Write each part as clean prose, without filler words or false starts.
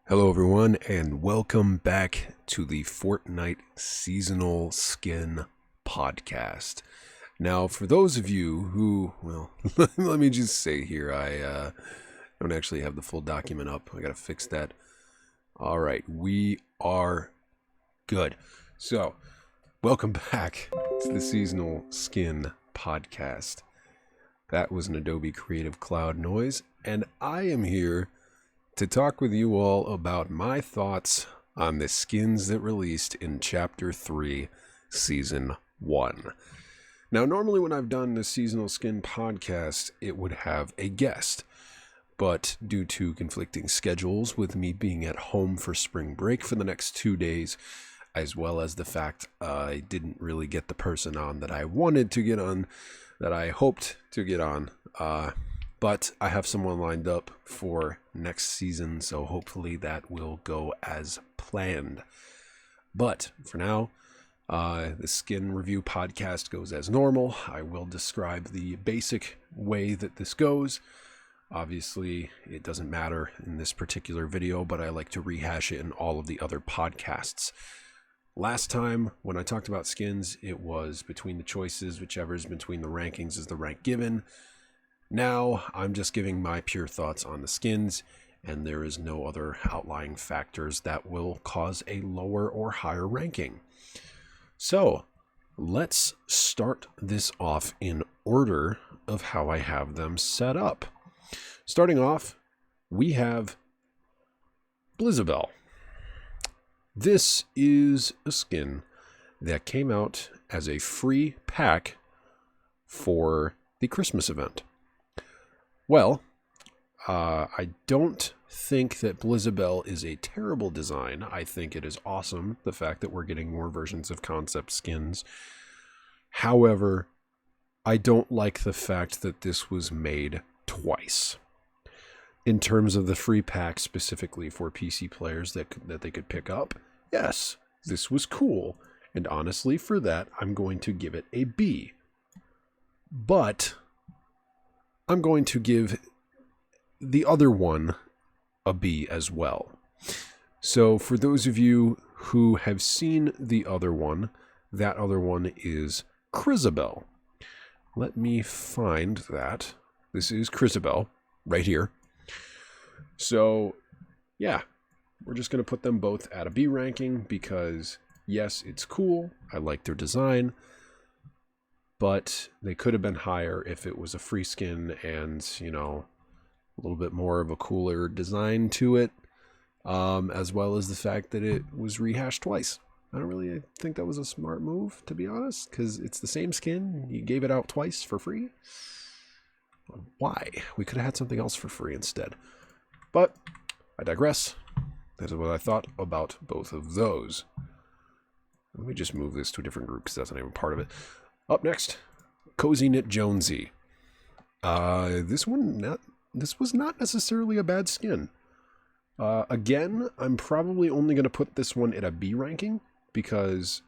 Hello everyone, and welcome back to the Fortnite Seasonal Skin Podcast. Now, for those of you who, well, let me just say here, I don't actually have the full document up. I gotta fix that. All right, we are good. So, welcome back to the Seasonal Skin Podcast. That was an Adobe Creative Cloud noise, and I am here to talk with you all about my thoughts on the skins that released in Chapter 3, Season 1. Now, normally when I've done the Seasonal Skin podcast, it would have a guest. But due to conflicting schedules, with me being at home for spring break for the next 2 days, as well as the fact I didn't really get the person on that I wanted to get on, that I hoped to get on, but I have someone lined up for next season, so hopefully that will go as planned. But for now, the skin review podcast goes as normal. I will describe the basic way that this goes. Obviously, it doesn't matter in this particular video, but I like to rehash it in all of the other podcasts. Last time, when I talked about skins, it was between the choices, whichever is between the rankings is the rank given. Now, I'm just giving my pure thoughts on the skins, and there is no other outlying factors that will cause a lower or higher ranking. So, let's start this off in order of how I have them set up. Starting off, we have Blizzabel. This is a skin that came out as a free pack for the Christmas event. Well, I don't think that Blizzabel is a terrible design. I think it is awesome, the fact that we're getting more versions of concept skins. However, I don't like the fact that this was made twice. In terms of the free pack specifically for PC players that they could pick up, yes, this was cool. And honestly, for that, I'm going to give it a B. But I'm going to give the other one a B as well. So for those of you who have seen the other one, that other one is Krizabel. Let me find that. This is Krizabel right here. So yeah, we're just going to put them both at a B ranking because yes, it's cool. I like their design. But they could have been higher if it was a free skin and, you know, a little bit more of a cooler design to it, as well as the fact that it was rehashed twice. I don't really think that was a smart move, to be honest, because it's the same skin. You gave it out twice for free. Why? We could have had something else for free instead. But I digress. That is what I thought about both of those. Let me just move this to a different group because that's not even part of it. Up next, Cozy Knit Jonesy. This was not necessarily a bad skin. Again, I'm probably only going to put this one at a B ranking because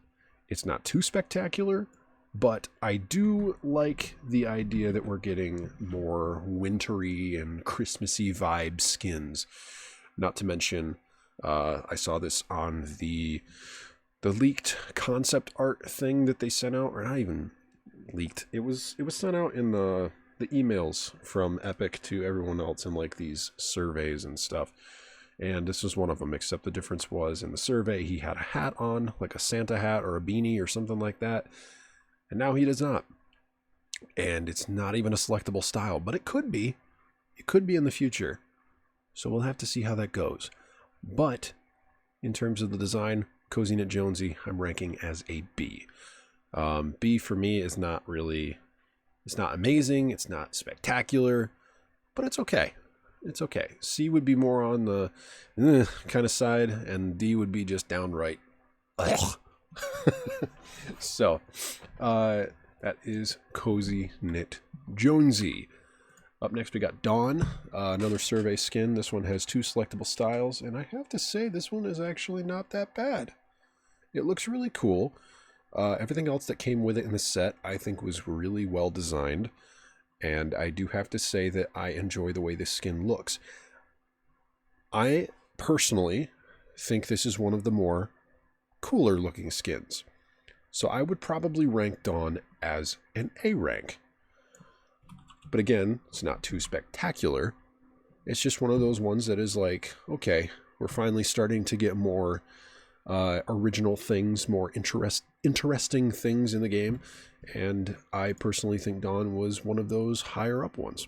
it's not too spectacular, but I do like the idea that we're getting more wintry and Christmassy vibe skins. Not to mention, I saw this on the leaked concept art thing that they sent out, or not even leaked. It was sent out in the emails from Epic to everyone else in like these surveys and stuff. And this was one of them, except the difference was in the survey he had a hat on, like a Santa hat or a beanie or something like that. And now he does not. And it's not even a selectable style, but it could be. It could be in the future. So we'll have to see how that goes. But in terms of the design, Cozy Knit Jonesy, I'm ranking as a B. B for me is not really, it's not amazing, it's not spectacular, but it's okay. It's okay. C would be more on the kind of side, and D would be just downright. So, that is Cozy Knit Jonesy. Up next, we got Dawn, another survey skin. This one has 2 selectable styles, and I have to say this one is actually not that bad. It looks really cool. Everything else that came with it in the set, I think, was really well designed. And I do have to say that I enjoy the way this skin looks. I personally think this is one of the more cooler looking skins. So I would probably rank Dawn as an A rank. But again, it's not too spectacular. It's just one of those ones that is like, okay, we're finally starting to get more original things, more interesting things in the game. And I personally think Dawn was one of those higher up ones.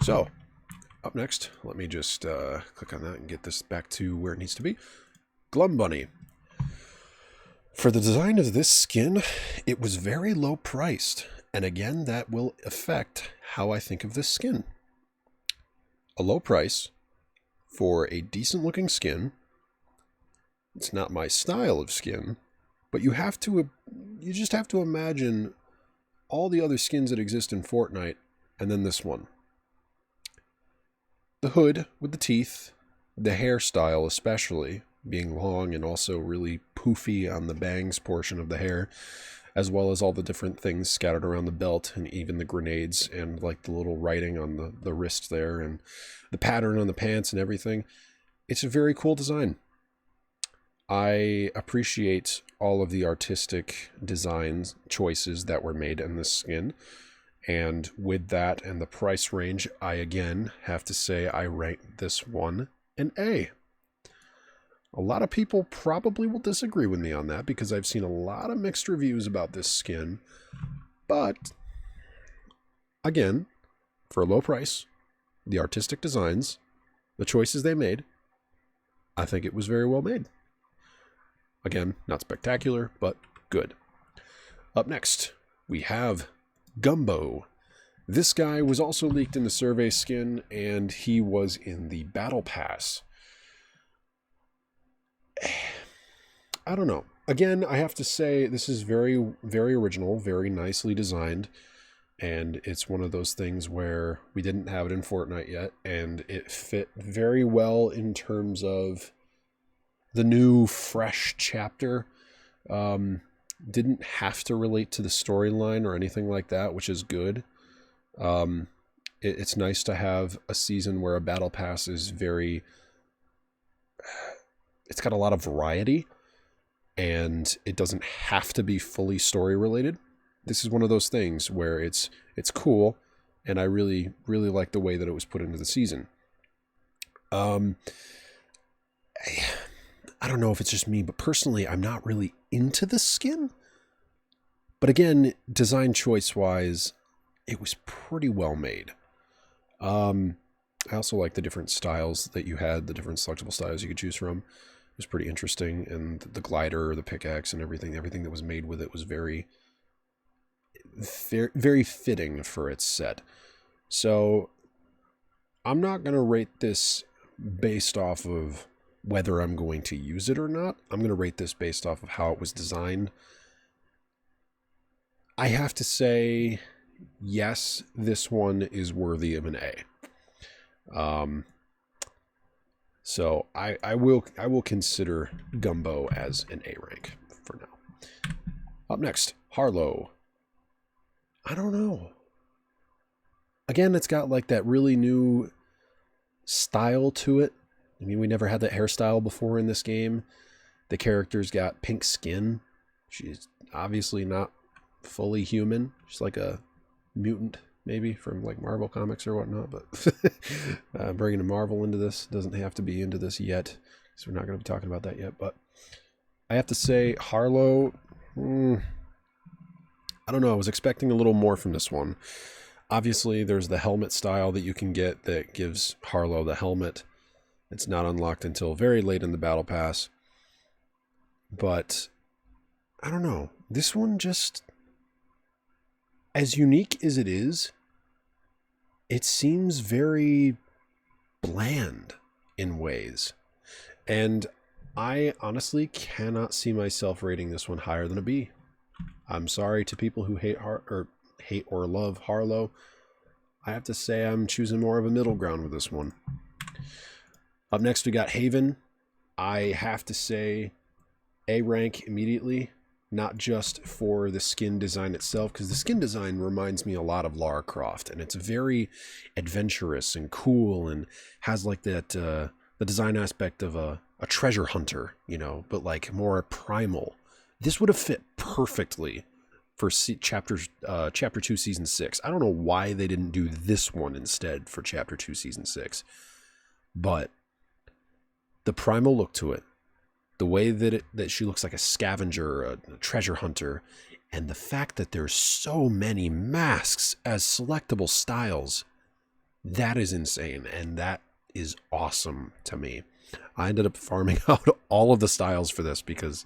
So, up next, let me just click on that and get this back to where it needs to be. Glum Bunny. For the design of this skin, it was very low priced. And again, that will affect how I think of this skin. A low price for a decent looking skin. It's not my style of skin, but you just have to imagine all the other skins that exist in Fortnite and then this one. The hood with the teeth, the hairstyle especially, being long and also really poofy on the bangs portion of the hair, as well as all the different things scattered around the belt and even the grenades and like the little writing on the wrist there and the pattern on the pants and everything. It's a very cool design. I appreciate all of the artistic design choices that were made in this skin. And with that and the price range, I again have to say I rank this one an A. A lot of people probably will disagree with me on that because I've seen a lot of mixed reviews about this skin. But, again, for a low price, the artistic designs, the choices they made, I think it was very well made. Again, not spectacular, but good. Up next, we have Gumbo. This guy was also leaked in the survey skin, and he was in the Battle Pass. I don't know. Again, I have to say this is very, very original, very nicely designed, and it's one of those things where we didn't have it in Fortnite yet, and it fit very well in terms of the new, fresh chapter. Didn't have to relate to the storyline or anything like that, which is good. It's nice to have a season where a battle pass is very... It's got a lot of variety, and it doesn't have to be fully story related. This is one of those things where it's cool, and I really, really like the way that it was put into the season. I don't know if it's just me, but personally, I'm not really into the skin. But again, design choice-wise, it was pretty well made. I also like the different styles that you had, the different selectable styles you could choose from. It was pretty interesting, and the glider, the pickaxe, and everything that was made with it was very, very fitting for its set. So, I'm not going to rate this based off of whether I'm going to use it or not. I'm going to rate this based off of how it was designed. I have to say, yes, this one is worthy of an A. So I will consider Gumbo as an A rank for now. Up next, Harlow. I don't know. Again, it's got like that really new style to it. I mean, we never had that hairstyle before in this game. The character's got pink skin. She's obviously not fully human. She's like a mutant, maybe, from like Marvel comics or whatnot. But bringing a Marvel into this, doesn't have to be into this yet, because we're not going to be talking about that yet. But I have to say, Harlow, I don't know. I was expecting a little more from this one. Obviously, there's the helmet style that you can get that gives Harlow the helmet. It's not unlocked until very late in the Battle Pass. But, I don't know. This one just, as unique as it is, it seems very bland in ways. And I honestly cannot see myself rating this one higher than a B. I'm sorry to people who hate or love Harlow. I have to say I'm choosing more of a middle ground with this one. Up next, we got Haven. I have to say A rank immediately. not just for the skin design itself, because the skin design reminds me a lot of Lara Croft, and it's very adventurous and cool, and has like that the design aspect of a treasure hunter, you know, but like more primal. This would have fit perfectly for chapter 2 season 6. I don't know why they didn't do this one instead for chapter 2 season 6, but the primal look to it, the way that she looks like a scavenger, a treasure hunter, and the fact that there's so many masks as selectable styles, that is insane, and that is awesome to me. I ended up farming out all of the styles for this because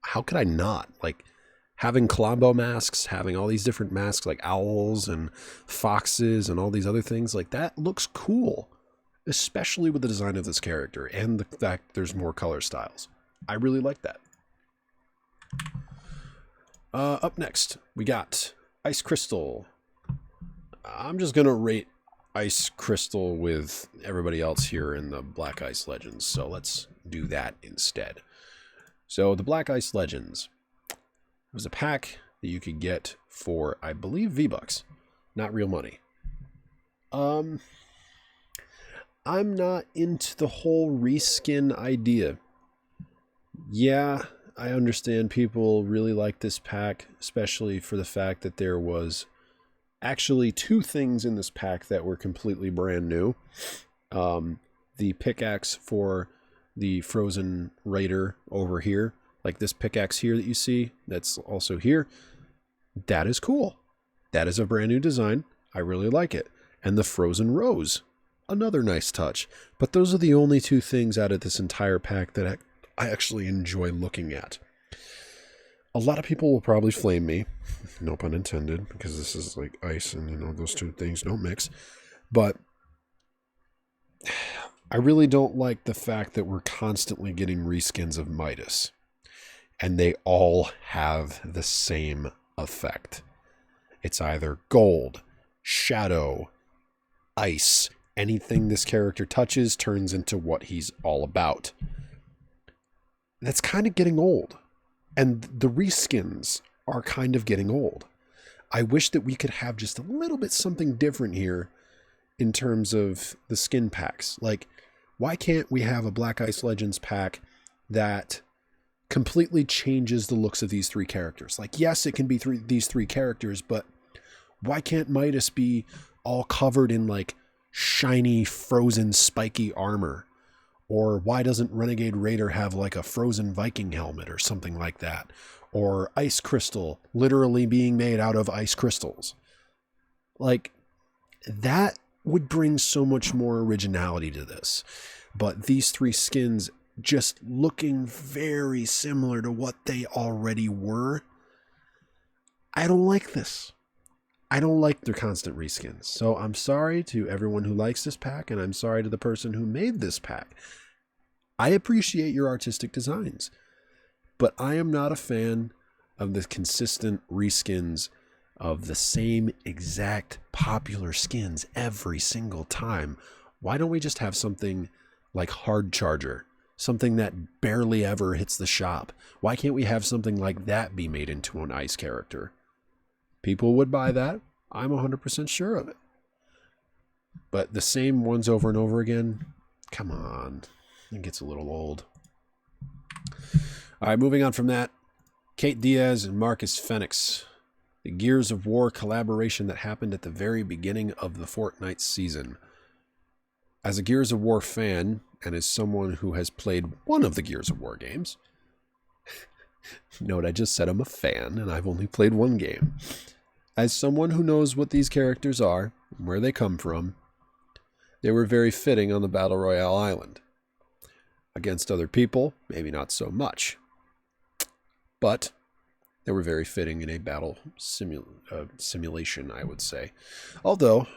how could I not? Like, having Colombo masks, having all these different masks like owls and foxes and all these other things, like that looks cool. Especially with the design of this character and the fact there's more color styles. I really like that. Up next, we got Ice Crystal. I'm just going to rate Ice Crystal with everybody else here in the Black Ice Legends, so let's do that instead. So the Black Ice Legends was a pack that you could get for, I believe, V-Bucks, not real money. I'm not into the whole reskin idea. Yeah, I understand people really like this pack, especially for the fact that there was actually 2 things in this pack that were completely brand new. The pickaxe for the Frozen Raider over here, like this pickaxe here that you see, that's also here. That is cool. That is a brand new design. I really like it. And the Frozen Rose. Another nice touch. But those are the only 2 things out of this entire pack that I actually enjoy looking at. A lot of people will probably flame me, no pun intended, because this is like ice and, you know, those 2 things don't mix. But I really don't like the fact that we're constantly getting reskins of Midas. And they all have the same effect. It's either gold, shadow, ice. Anything this character touches turns into what he's all about. That's kind of getting old. And the reskins are kind of getting old. I wish that we could have just a little bit something different here in terms of the skin packs. Like, why can't we have a Black Ice Legends pack that completely changes the looks of these 3 characters? Like, yes, it can be these 3 characters, but why can't Midas be all covered in like shiny, frozen, spiky armor? Or why doesn't Renegade Raider have like a frozen Viking helmet or something like that? Or Ice Crystal literally being made out of ice crystals. Like, that would bring so much more originality to this. But these 3 skins just looking very similar to what they already were, I don't like this. I don't like their constant reskins. So I'm sorry to everyone who likes this pack, and I'm sorry to the person who made this pack. I appreciate your artistic designs, but I am not a fan of the consistent reskins of the same exact popular skins every single time. Why don't we just have something like Hard Charger? Something that barely ever hits the shop. Why can't we have something like that be made into an ice character? People would buy that. I'm 100% sure of it. But the same ones over and over again, come on. It gets a little old. All right, moving on from that. Kate Diaz and Marcus Fenix. The Gears of War collaboration that happened at the very beginning of the Fortnite season. As a Gears of War fan, and as someone who has played one of the Gears of War games, note I just said I'm a fan, and I've only played one game. As someone who knows what these characters are, and where they come from, they were very fitting on the Battle Royale island. Against other people, maybe not so much. But they were very fitting in a battle simulation, I would say. Although,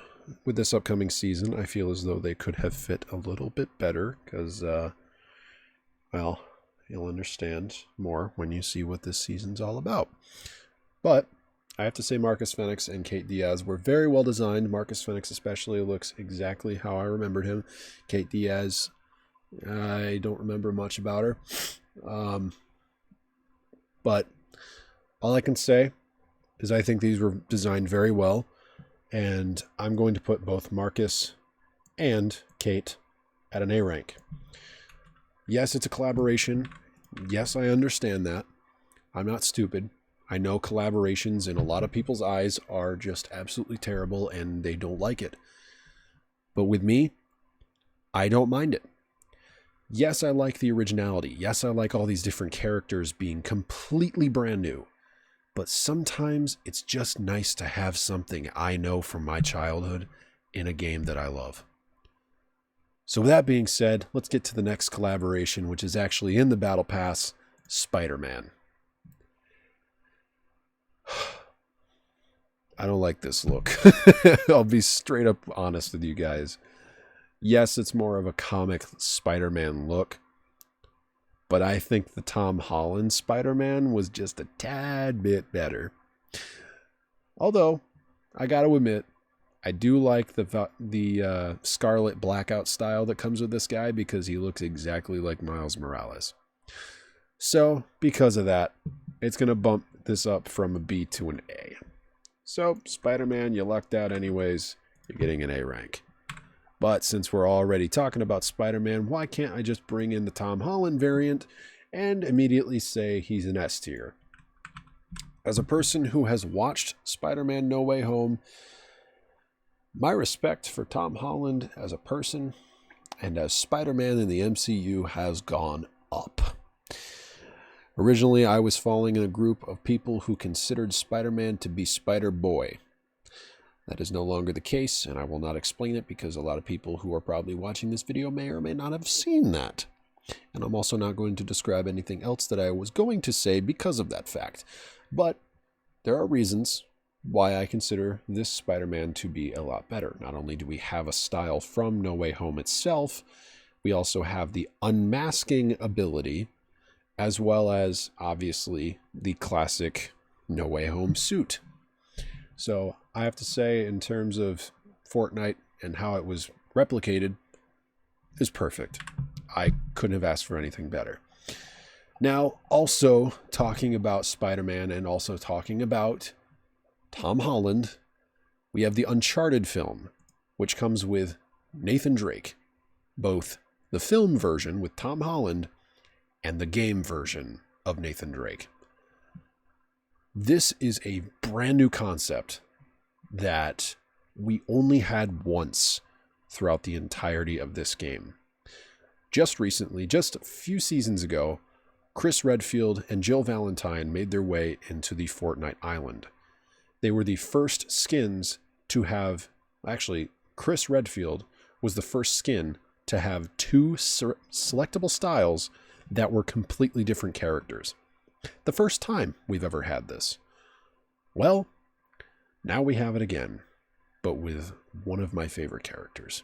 with this upcoming season, I feel as though they could have fit a little bit better, because, well, you'll understand more when you see what this season's all about. But I have to say Marcus Fenix and Kate Diaz were very well designed. Marcus Fenix especially looks exactly how I remembered him. Kate Diaz, I don't remember much about her. But all I can say is I think these were designed very well, and I'm going to put both Marcus and Kate at an A rank. Yes, it's a collaboration. Yes, I understand that. I'm not stupid. I know collaborations in a lot of people's eyes are just absolutely terrible and they don't like it. But with me, I don't mind it. Yes, I like the originality. Yes, I like all these different characters being completely brand new. But sometimes it's just nice to have something I know from my childhood in a game that I love. So with that being said, let's get to the next collaboration, which is actually in the Battle Pass, Spider-Man. I don't like this look. I'll be straight up honest with you guys. Yes, it's more of a comic Spider-Man look, but I think the Tom Holland Spider-Man was just a tad bit better. Although, I gotta admit, I do like the Scarlet Blackout style that comes with this guy because he looks exactly like Miles Morales. So, because of that, it's going to bump this up from a B to an A. So, Spider-Man, you lucked out anyways. You're getting an A rank. But since we're already talking about Spider-Man, why can't I just bring in the Tom Holland variant and immediately say he's an S tier? As a person who has watched Spider-Man No Way Home, my respect for Tom Holland as a person and as Spider-Man in the MCU has gone up. Originally, I was falling in a group of people who considered Spider-Man to be Spider-Boy. That is no longer the case, and I will not explain it because a lot of people who are probably watching this video may or may not have seen that. And I'm also not going to describe anything else that I was going to say because of that fact. But there are reasons why I consider this Spider-Man to be a lot better. Not only do we have a style from No Way Home itself, we also have the unmasking ability, as well as, obviously, the classic No Way Home suit. So I have to say, in terms of Fortnite and how it was replicated, is perfect. I couldn't have asked for anything better. Now, also talking about Spider-Man and also talking about Tom Holland, we have the Uncharted film, which comes with Nathan Drake, both the film version with Tom Holland and the game version of Nathan Drake. This is a brand new concept that we only had once throughout the entirety of this game. Just recently, just a few seasons ago, Chris Redfield and Jill Valentine made their way into the Fortnite island. They were the first skins to have, actually, Chris Redfield was the first skin to have two selectable styles that were completely different characters. The first time we've ever had this. Well, now we have it again, but with one of my favorite characters.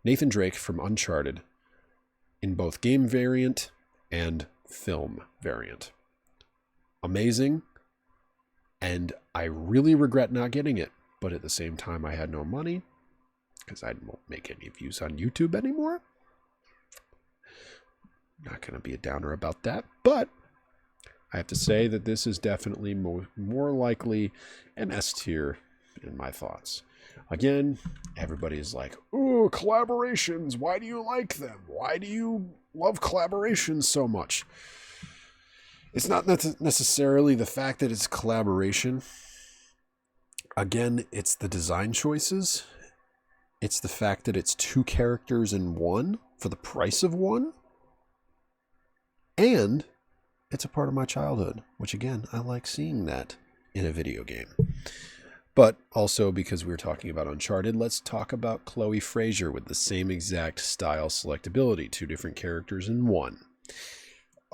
Nathan Drake from Uncharted, in both game variant and film variant. Amazing. And I really regret not getting it, but at the same time, I had no money because I won't make any views on YouTube anymore. Not going to be a downer about that, but I have to say that this is definitely more likely an S tier in my thoughts. Again, everybody is like, "Ooh, collaborations, why do you like them? Why do you love collaborations so much?" It's not necessarily the fact that it's collaboration. Again, it's the design choices. It's the fact that it's two characters in one for the price of one. And it's a part of my childhood, which again, I like seeing that in a video game. But also because we were talking about Uncharted, let's talk about Chloe Frazier with the same exact style selectability, two different characters in one.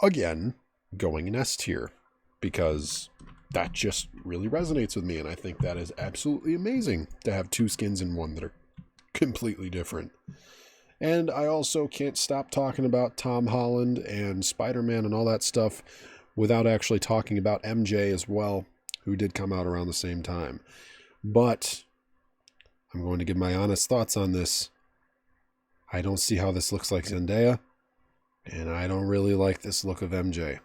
Again, going in S tier because that just really resonates with me, and I think that is absolutely amazing to have two skins in one that are completely different. And I also can't stop talking about Tom Holland and Spider-Man and all that stuff without actually talking about MJ as well, who did come out around the same time. But I'm going to give my honest thoughts on this. I don't see how this looks like Zendaya, and I don't really like this look of MJ.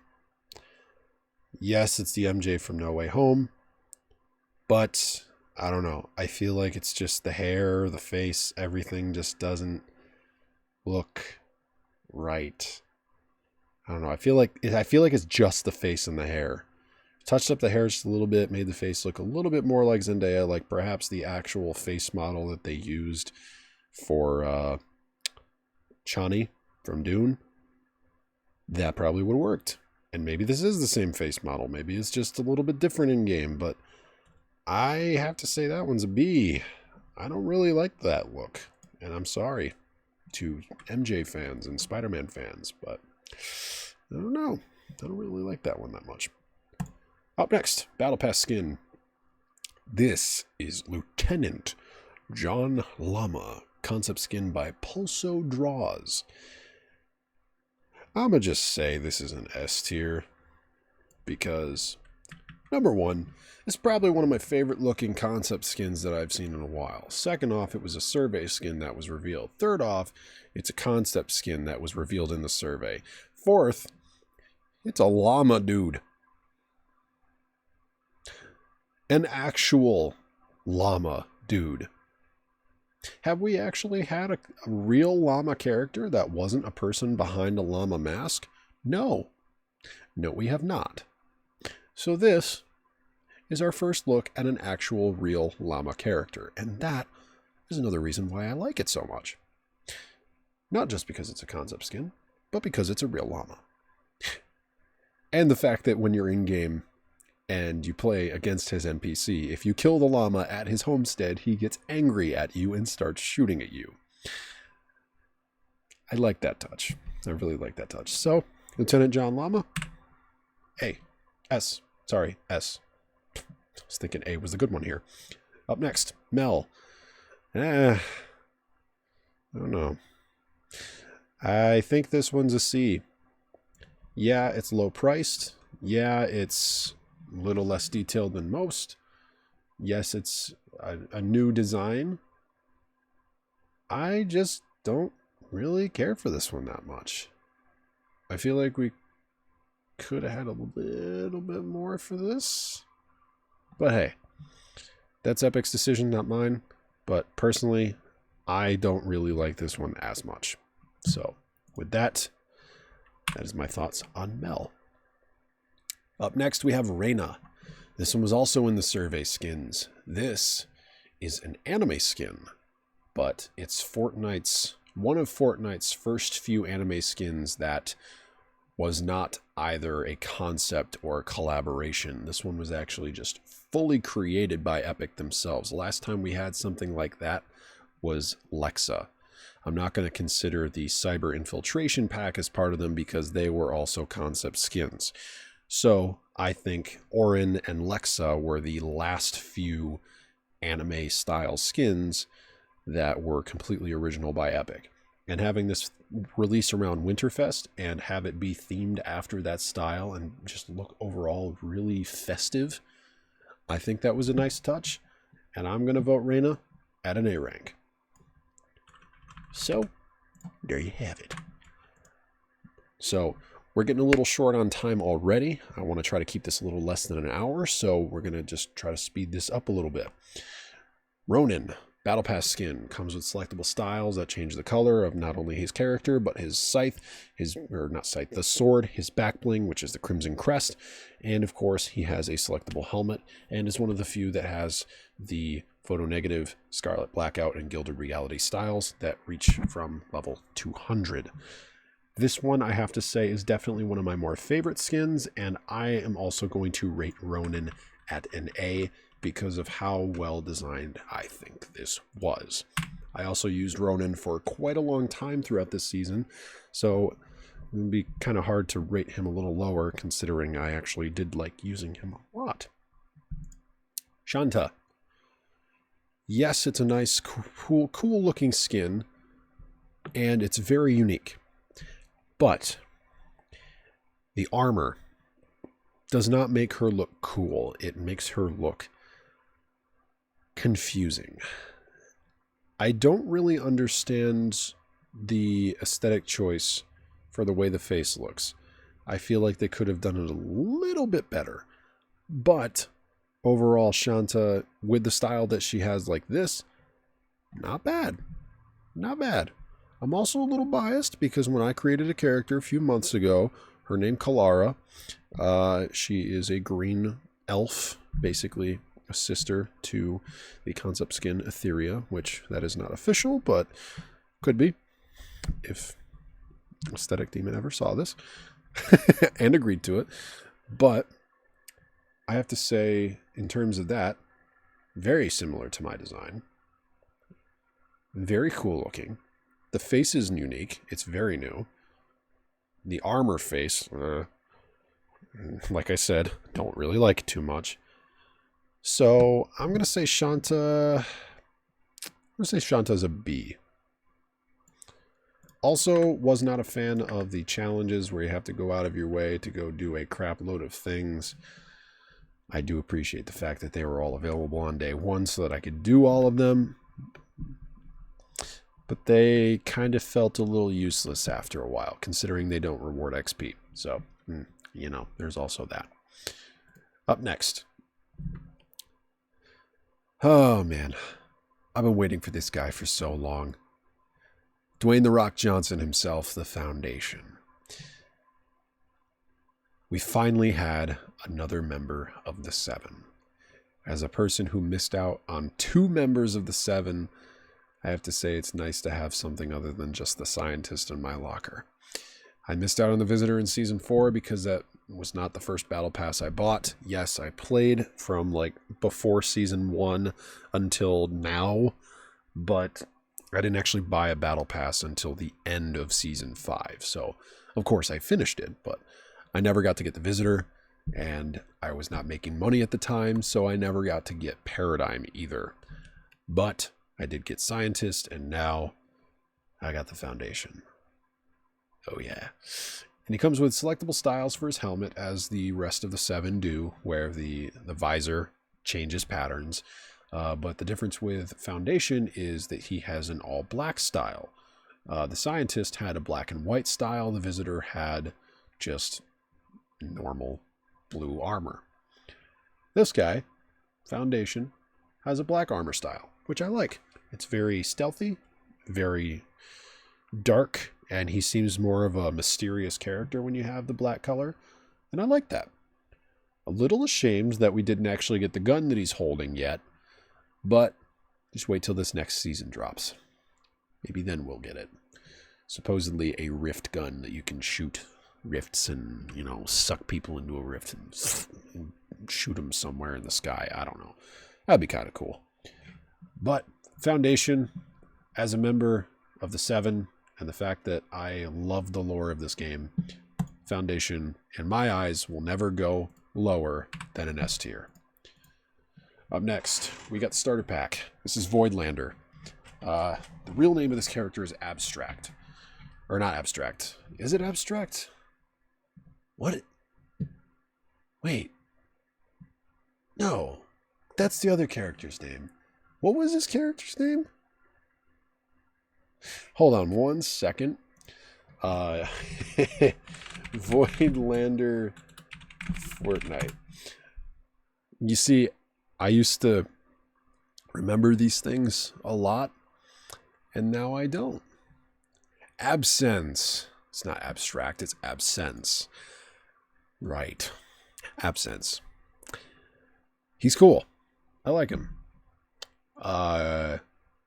Yes, it's the MJ from No Way Home, but I don't know. I feel like it's just the hair, the face, everything just doesn't look right. I don't know. I feel like it's just the face and the hair. Touched up the hair just a little bit, made the face look a little bit more like Zendaya, like perhaps the actual face model that they used for Chani from Dune. That probably would have worked. And maybe this is the same face model. Maybe it's just a little bit different in game, but I have to say that one's a B. I don't really like that look. And I'm sorry to MJ fans and Spider-Man fans, but I don't know. I don't really like that one that much. Up next, Battle Pass skin. This is Lieutenant John Llama, concept skin by Pulso Draws. I'ma just say this is an S tier because, number one, it's probably one of my favorite looking concept skins that I've seen in a while. Second off, it was a survey skin that was revealed. Third off, it's a concept skin that was revealed in the survey. Fourth, it's a llama dude. An actual llama dude. Have we actually had a real llama character that wasn't a person behind a llama mask? No. No, we have not. So this is our first look at an actual real llama character. And that is another reason why I like it so much. Not just because it's a concept skin, but because it's a real llama. And the fact that when you're in-game and you play against his NPC, if you kill the llama at his homestead, he gets angry at you and starts shooting at you. I like that touch. I really like that touch. So, Lieutenant John Llama, A. S. Sorry, S. I was thinking A was the good one here. Up next, Mel. I don't know. I think this one's a C. Yeah, it's low priced. Yeah, it's a little less detailed than most. Yes, it's a new design. I just don't really care for this one that much. I feel like we could have had a little bit more for this. But hey, that's Epic's decision, not mine. But personally, I don't really like this one as much. So with that, that is my thoughts on Mel. Up next, we have Reina. This one was also in the survey skins. This is an anime skin, but it's one of Fortnite's first few anime skins that was not either a concept or a collaboration. This one was actually just fully created by Epic themselves. The last time we had something like that was Lexa. I'm not going to consider the Cyber Infiltration pack as part of them because they were also concept skins. So I think Orin and Lexa were the last few anime style skins that were completely original by Epic. And having this release around Winterfest and have it be themed after that style and just look overall really festive, I think that was a nice touch. And I'm going to vote Reina at an A rank. So, there you have it. So, we're getting a little short on time already. I want to try to keep this a little less than an hour, so we're going to just try to speed this up a little bit. Ronin, Battle Pass skin, comes with selectable styles that change the color of not only his character, but his scythe, the sword, his back bling, which is the Crimson Crest, and of course he has a selectable helmet, and is one of the few that has the Photo Negative, Scarlet Blackout, and Gilded Reality styles that reach from level 200. This one, I have to say, is definitely one of my more favorite skins, and I am also going to rate Ronin at an A because of how well designed I think this was. I also used Ronin for quite a long time throughout this season, so it would be kind of hard to rate him a little lower considering I actually did like using him a lot. Shanta. Yes, it's a nice, cool looking skin, and it's very unique. But the armor does not make her look cool. It makes her look confusing. I don't really understand the aesthetic choice for the way the face looks. I feel like they could have done it a little bit better. But overall, Shanta, with the style that she has like this, not bad. Not bad. I'm also a little biased because when I created a character a few months ago, her name Kalara, she is a green elf, basically a sister to the concept skin Etheria, which that is not official, but could be if Aesthetic Demon ever saw this and agreed to it. But I have to say, in terms of that, very similar to my design. Very cool looking. The face is unique. It's very new. The armor face, like I said, don't really like it too much. So I'm going to say Shanta. I'm going to say Shanta's a B. Also, was not a fan of the challenges where you have to go out of your way to go do a crap load of things. I do appreciate the fact that they were all available on day one so that I could do all of them. But they kind of felt a little useless after a while, considering they don't reward XP. So, you know, there's also that. Up next. Oh, man. I've been waiting for this guy for so long. Dwayne "The Rock" Johnson himself, the Foundation. We finally had another member of the Seven. As a person who missed out on 2 members of the Seven, I have to say it's nice to have something other than just the scientist in my locker. I missed out on the Visitor in Season 4 because that was not the first Battle Pass I bought. Yes, I played from like before Season 1 until now, but I didn't actually buy a Battle Pass until the end of Season 5. So, of course, I finished it, but I never got to get the Visitor, and I was not making money at the time, so I never got to get Paradigm either. But I did get Scientist, and now I got the Foundation. Oh yeah. And he comes with selectable styles for his helmet, as the rest of the 7 do, where the visor changes patterns. But the difference with Foundation is that he has an all-black style. The Scientist had a black and white style. The Visitor had just normal blue armor. This guy, Foundation, has a black armor style, which I like. It's very stealthy, very dark, and he seems more of a mysterious character when you have the black color, and I like that. A little ashamed that we didn't actually get the gun that he's holding yet, but just wait till this next season drops. Maybe then we'll get it. Supposedly a rift gun that you can shoot rifts and, you know, suck people into a rift and shoot them somewhere in the sky. I don't know. That'd be kind of cool. But Foundation, as a member of the 7, and the fact that I love the lore of this game, Foundation, in my eyes, will never go lower than an S tier. Up next, we got the starter pack. This is Voidlander. The real name of this character is Abstract. Or not Abstract. Is it Abstract? What? Wait. No. That's the other character's name. What was this character's name? Hold on 1 second. Voidlander Fortnite. You see, I used to remember these things a lot, and now I don't. Absence. It's not abstract, it's absence. Right. Absence. He's cool. I like him.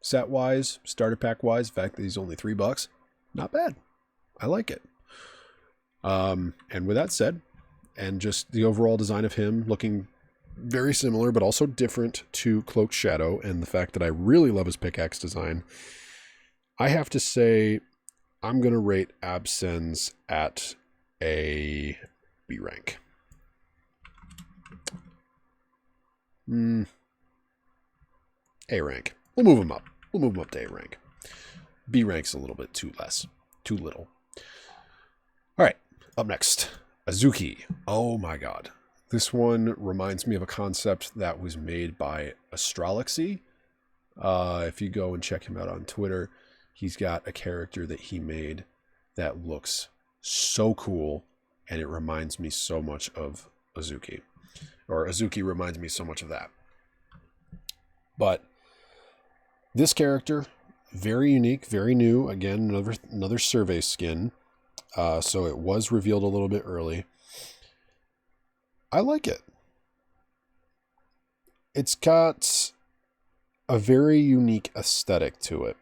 Set wise, starter pack wise, the fact that he's only $3, not bad. I like it. And with that said, and just the overall design of him looking very similar, but also different to Cloaked Shadow, and the fact that I really love his pickaxe design, I have to say I'm going to rate Absence at a B rank. A rank. We'll move him up. We'll move him up to A rank. B rank's a little bit too little. All right, up next, Azuki. Oh my god. This one reminds me of a concept that was made by Astroloxy. If you go and check him out on Twitter, he's got a character that he made that looks so cool. and it reminds me so much of Azuki. Or Azuki reminds me so much of that. But this character, very unique, very new. Again, another survey skin. So it was revealed a little bit early. I like it. It's got a very unique aesthetic to it.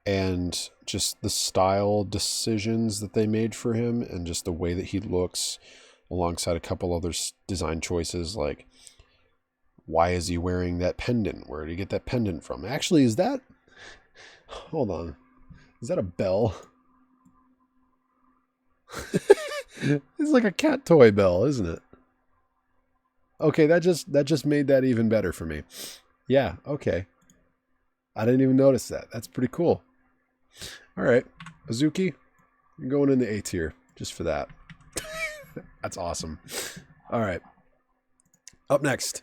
And just the style decisions that they made for him and just the way that he looks alongside a couple other design choices, like, why is he wearing that pendant? Where did he get that pendant from? Actually, is that... Hold on. Is that a bell? It's like a cat toy bell, isn't it? Okay, that just made that even better for me. Yeah, okay. I didn't even notice that. That's pretty cool. All right, Azuki, you're going in the A tier just for that. That's awesome. All right. Up next,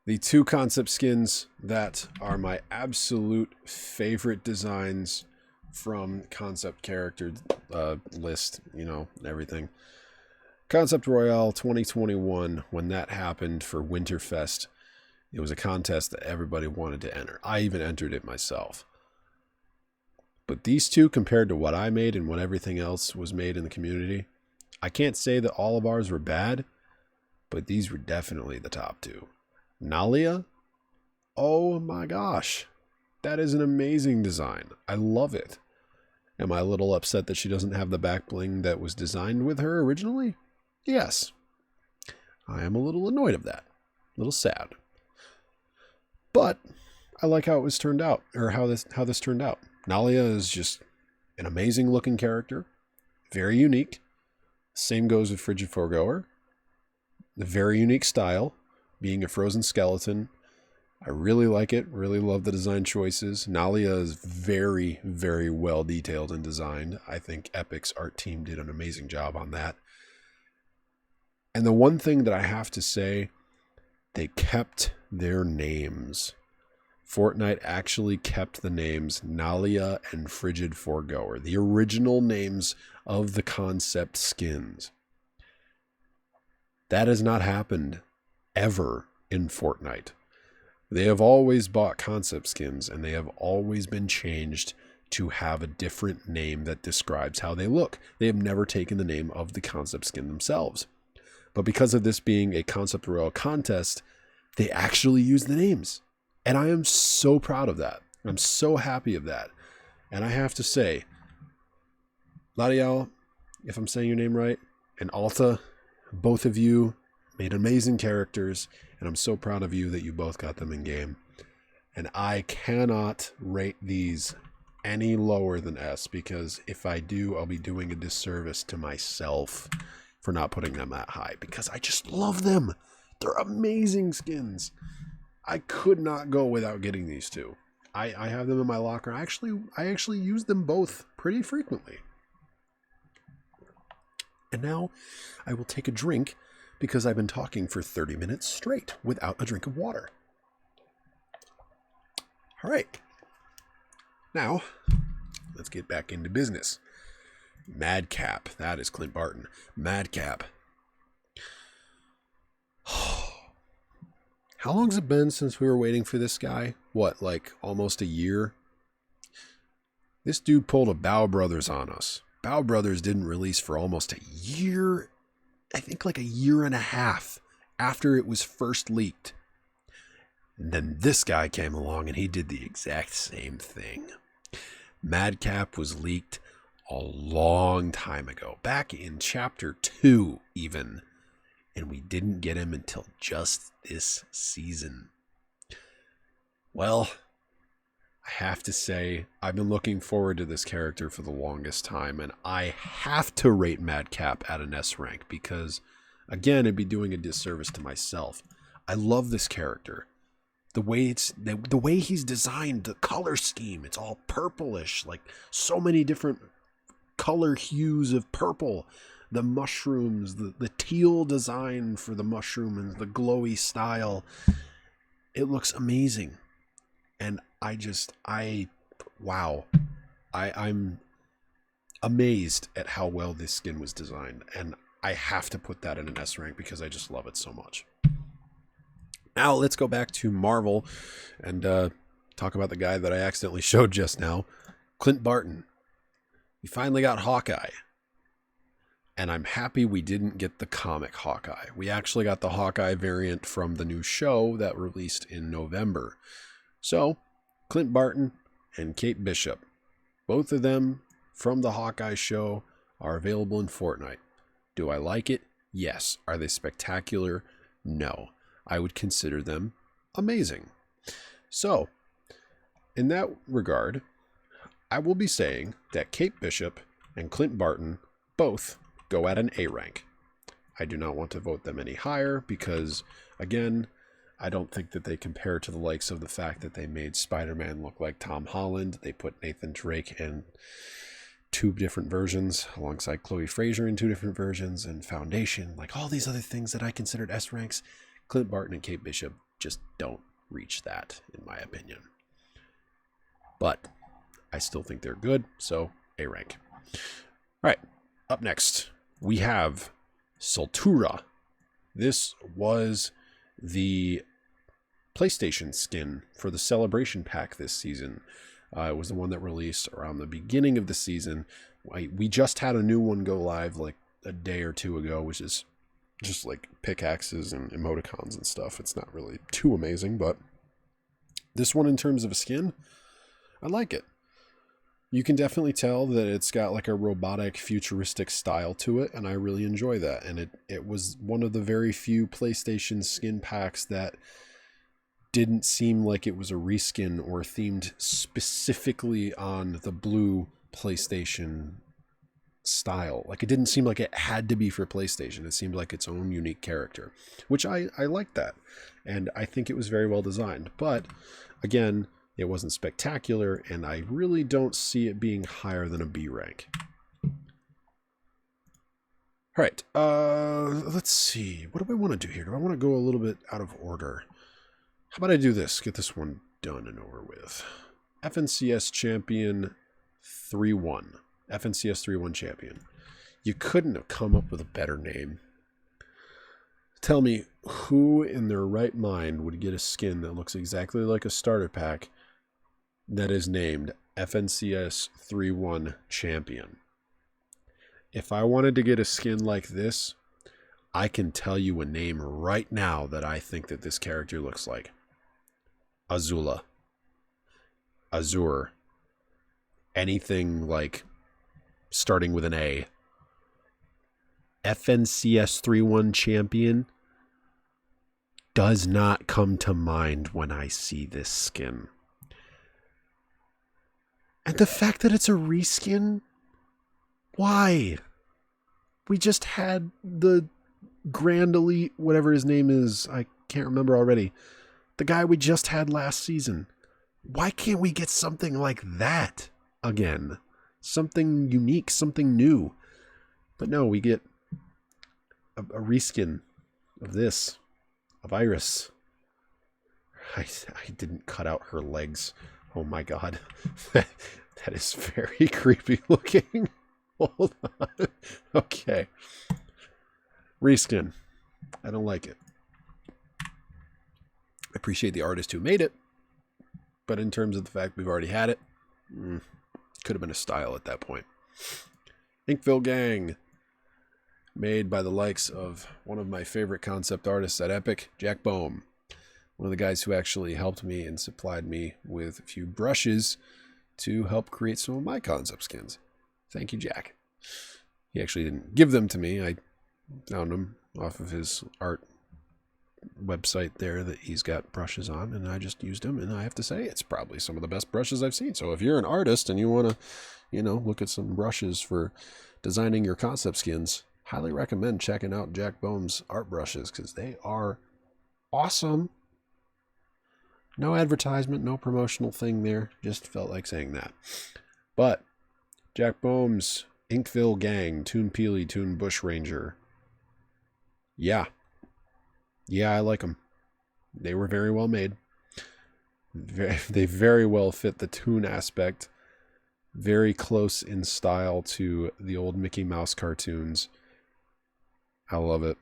the two concept skins that are my absolute favorite designs from concept character list, you know, everything. Concept Royale 2021, when that happened for Winterfest, it was a contest that everybody wanted to enter. I even entered it myself. But these two, compared to what I made and what everything else was made in the community, I can't say that all of ours were bad, but these were definitely the top two. Nalia, oh my gosh, that is an amazing design. I love it. Am I a little upset that she doesn't have the back bling that was designed with her originally? Yes. I am a little annoyed of that. A little sad. But I like how it was turned out, or how this turned out. Nalia is just an amazing looking character, very unique. Same goes with Frigid Foregoer. The very unique style, being a frozen skeleton. I really like it, really love the design choices. Nalia is very, very well detailed and designed. I think Epic's art team did an amazing job on that. And the one thing that I have to say, they kept their names. Fortnite actually kept the names Nalia and Frigid Foregoer, the original names of the concept skins. That has not happened ever in Fortnite. They have always bought concept skins, and they have always been changed to have a different name that describes how they look. They have never taken the name of the concept skin themselves. But because of this being a Concept Royale contest, they actually use the names. And I am so proud of that. I'm so happy of that. And I have to say, Ladial, if I'm saying your name right, and Alta, both of you made amazing characters, and I'm so proud of you that you both got them in game. And I cannot rate these any lower than S, because if I do, I'll be doing a disservice to myself for not putting them that high, because I just love them. They're amazing skins. I could not go without getting these two. I have them in my locker. I actually use them both pretty frequently. And now I will take a drink, because I've been talking for 30 minutes straight without a drink of water. All right. Now, let's get back into business. Madcap. That is Clint Barton. Madcap. How long has it been since we were waiting for this guy? What, like almost a year? This dude pulled a Bow Brothers on us. Bow Brothers didn't release for almost a year, I think like a year and a half after it was first leaked. And then this guy came along and he did the exact same thing. Madcap was leaked a long time ago, back in Chapter 2 even. And we didn't get him until just this season. Well, I have to say, I've been looking forward to this character for the longest time, and I have to rate Madcap at an S rank because, again, it'd be doing a disservice to myself. I love this character. The way he's designed, the color scheme, it's all purplish, like so many different color hues of purple. The mushrooms, the teal design for the mushroom and the glowy style. It looks amazing. And wow. I'm amazed at how well this skin was designed, and I have to put that in an S rank because I just love it so much. Now let's go back to Marvel and talk about the guy that I accidentally showed just now, Clint Barton. We finally got Hawkeye. And I'm happy we didn't get the comic Hawkeye. We actually got the Hawkeye variant from the new show that released in November. So, Clint Barton and Kate Bishop, both of them from the Hawkeye show, are available in Fortnite. Do I like it? Yes. Are they spectacular? No. I would consider them amazing. So, in that regard, I will be saying that Kate Bishop and Clint Barton both go at an A rank. I do not want to vote them any higher because, again, I don't think that they compare to the likes of the fact that they made Spider-Man look like Tom Holland. They put Nathan Drake in 2 different versions alongside Chloe Frazier in 2 different versions, and Foundation, like all these other things that I considered S ranks. Clint Barton and Kate Bishop just don't reach that, in my opinion. But I still think they're good, so A rank. All right, up next, we have Saltura. This was the PlayStation skin for the Celebration Pack this season. It was the one that released around the beginning of the season. We just had a new one go live like a day or 2 ago, which is just like pickaxes and emoticons and stuff. It's not really too amazing, but this one, in terms of a skin, I like it. You can definitely tell that it's got like a robotic, futuristic style to it, and I really enjoy that. And it was one of the very few PlayStation skin packs that didn't seem like it was a reskin or themed specifically on the blue PlayStation style. Like, it didn't seem like it had to be for PlayStation. It seemed like its own unique character, which I like that. And I think it was very well designed. But again, it wasn't spectacular, and I really don't see it being higher than a B rank. All right, let's see. What do I want to do here? Do I want to go a little bit out of order? How about I do this? Get this one done and over with. FNCS Champion 3-1. FNCS 3-1 Champion. You couldn't have come up with a better name. Tell me, who in their right mind would get a skin that looks exactly like a starter pack that is named FNCS 3-1 Champion? If I wanted to get a skin like this, I can tell you a name right now that I think that this character looks like. Azula. Azure. Anything like starting with an A. FNCS 3-1 Champion does not come to mind when I see this skin. And the fact that it's a reskin? Why? We just had the Grand Elite, whatever his name is, I can't remember already. The guy we just had last season. Why can't we get something like that again? Something unique, something new. But no, we get a reskin of this, of Iris. I didn't cut out her legs. Oh my god. That is very creepy looking. Hold on. Okay. Reskin. I don't like it. I appreciate the artist who made it, but in terms of the fact we've already had it, could have been a style at that point. Inkville Gang. Made by the likes of one of my favorite concept artists at Epic, Jack Bohm. One of the guys who actually helped me and supplied me with a few brushes to help create some of my concept skins. Thank you, Jack. He actually didn't give them to me. I found them off of his art website there that he's got brushes on, and I just used them, and I have to say it's probably some of the best brushes I've seen. So if you're an artist and you want to, look at some brushes for designing your concept skins, highly recommend checking out Jack Bohm's art brushes because they are awesome. No advertisement, no promotional thing there. Just felt like saying that. But Jack Bohm's Inkville Gang, Toon Peely, Toon Bushranger. Yeah, I like them. They were very well made. They very well fit the toon aspect Very close in style to the old Mickey Mouse cartoons. I love it.